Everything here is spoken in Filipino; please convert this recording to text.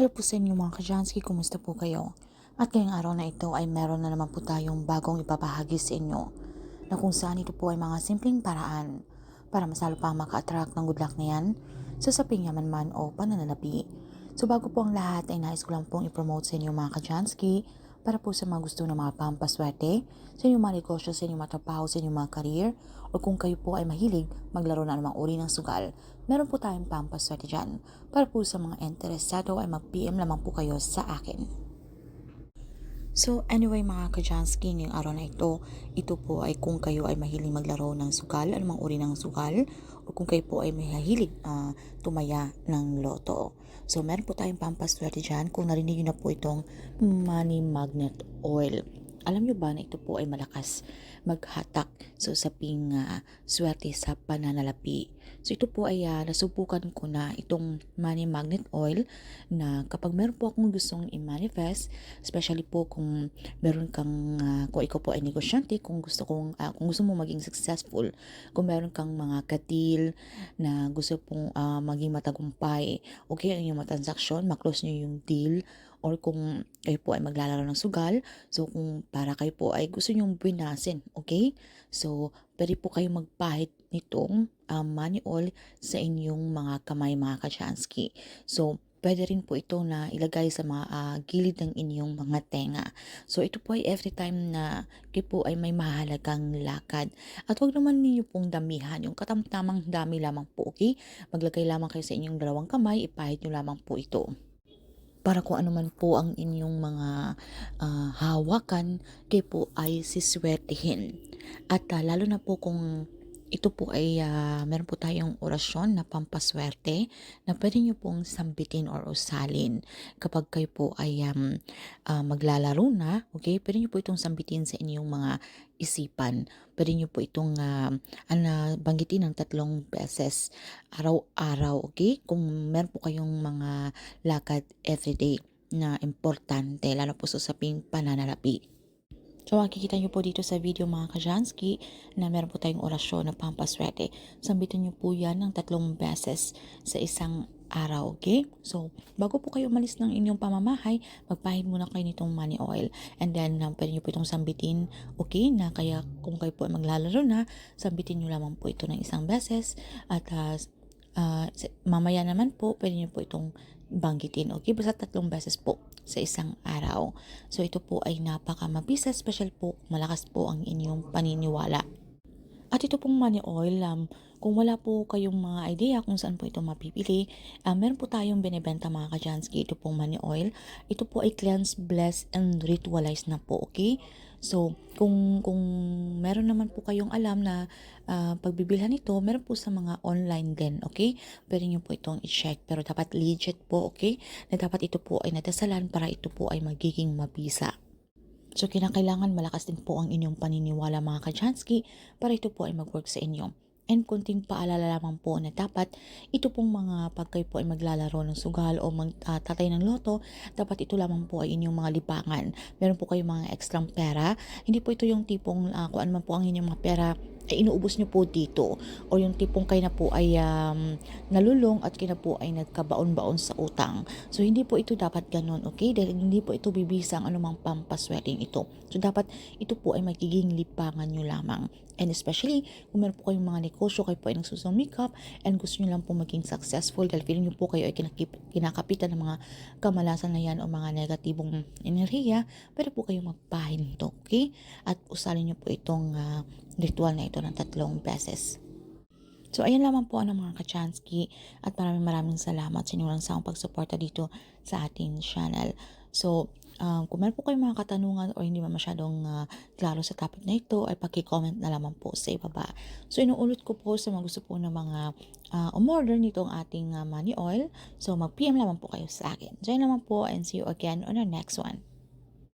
Hello po sa inyo mga Kajansky, kumusta po kayo? At ngayong araw na ito ay meron na naman po tayong bagong ipapahagi sa inyo na kung saan ito po ay mga simpleng paraan para masalo pa maka-attract ng good luck na yan sa saping yaman man o pananalapi. So bago po ang lahat ay nais ko lang pong i-promote sa inyo mga Kajansky para po sa mga gusto ng mga pampaswerte, sa inyong mga negosyo, sa inyong mga trabaho, sa inyong mga career, o kung kayo po ay mahilig maglaro na namang uri ng sugal, meron po tayong pampaswerte dyan. Para po sa mga interesado ay mag-PM lamang po kayo sa akin. So anyway mga Kajansky, ngayong araw na ito po ay kung kayo ay mahilig maglaro ng sugal, anumang uri ng sugal, o kung kayo po ay mahilig tumaya ng loto. So meron po tayong pampaswerte dyan kung narinig nyo na po itong money magnet oil. Alam nyo ba na ito po ay malakas maghatak sa usaping swerte sa pananalapi. So ito po ay nasubukan ko na itong money magnet oil na kapag meron po akong gustong i-manifest, especially po kung meron kang kung ikaw po ay negosyante, kung gusto mo maging successful, kung meron kang mga katil na gusto pong maging matagumpay, okay, ang inyong mga transaksyon, maklose nyo yung deal, or kung kayo po ay maglalaro ng sugal, so kung para kayo po ay gusto nyong binasin, okay? So, pwede po kayo magpahid nitong money oil sa inyong mga kamay mga Kajansky. So, pwede rin po ito na ilagay sa mga gilid ng inyong mga tenga. So, ito po ay every time na kayo po ay may mahalagang lakad. At huwag naman ninyo pong damihan, yung katamtamang dami lamang po, okay? Maglagay lamang kayo sa inyong dalawang kamay, ipahid nyo lamang po ito para kung ano man po ang inyong mga hawakan, kayo po ay siswertihin. At lalo na po kung ito po ay meron po tayong orasyon na pampaswerte na pwede nyo pong sambitin or usalin kapag kayo po ay maglalaro na, okay? Pwede nyo po itong sambitin sa inyong mga isipan. Pwede nyo po itong banggitin ng 3 beses araw-araw, okay? Kung meron po kayong mga lakad everyday na importante, lalo po sa usaping pananalapi. So makikita nyo po dito sa video mga Kajansky na meron po tayong orasyon na pampaswerte. Sambitin nyo po yan ng 3 beses sa isang araw, okay? So, bago po kayo umalis ng inyong pamamahay, magpahid muna kayo nitong money oil. And then, pwede nyo po itong sambitin, okay? Na kaya kung kayo po ay maglalaro na, sambitin nyo lamang po ito ng 1 beses. At mamaya naman po, pwede nyo po itong banggitin, okay? Basta 3 beses po sa isang araw. So ito po ay napaka-mabisa, special po, malakas po ang inyong paniniwala. At ito pong money oil, kung wala po kayong mga idea kung saan po ito mapipili, meron po tayong binibenta mga Kajansky, ito pong money oil. Ito po ay cleanse, bless, and ritualize na po, okay? So, kung meron naman po kayong alam na pagbibilhan ito, meron po sa mga online din, okay? Pwede nyo po itong i-check, pero dapat legit po, okay? Na dapat ito po ay nadasalan para ito po ay magiging mabisa. So, kinakailangan malakas din po ang inyong paniniwala mga Kajansky para ito po ay mag-work sa inyo. And kunting paalala lamang po na dapat ito pong mga pag kayo po ay maglalaro ng sugal o tatay ng loto, dapat ito lamang po ay inyong mga libangan. Meron po kayong mga extra pera. Hindi po ito yung tipong kung ano man po ang inyong mga pera ay inuubos nyo po dito. O yung tipong kayo na po ay nalulong at kayo na po ay nagkabaon-baon sa utang. So, hindi po ito dapat ganun, okay? Dahil hindi po ito bibisa ang anumang pampaswerteng ito. So, dapat ito po ay magiging lipangan nyo lamang. And especially, kung meron po kayong mga negosyo, kayo po ay nagsusumikap and gusto nyo lang po maging successful dahil feeling nyo po kayo ay kinakapitan ng mga kamalasan na yan o mga negatibong enerhiya, pero po kayong magpahin nito, okay? At usalin nyo po itong ritual na ito ng 3 beses. So, ayan lamang po ang mga Kajansky at maraming salamat sa inyong langsang pagsuporta dito sa ating channel. So, kung meron po kayong mga katanungan o hindi man masyadong klaro sa topic na ito, ay paki-comment na lamang po sa ibaba. So, inuulit ko po sa mga gusto po ng mga umorder nitong ating money oil. So, mag-PM lamang po kayo sa akin. So, yun lamang po and see you again on our next one.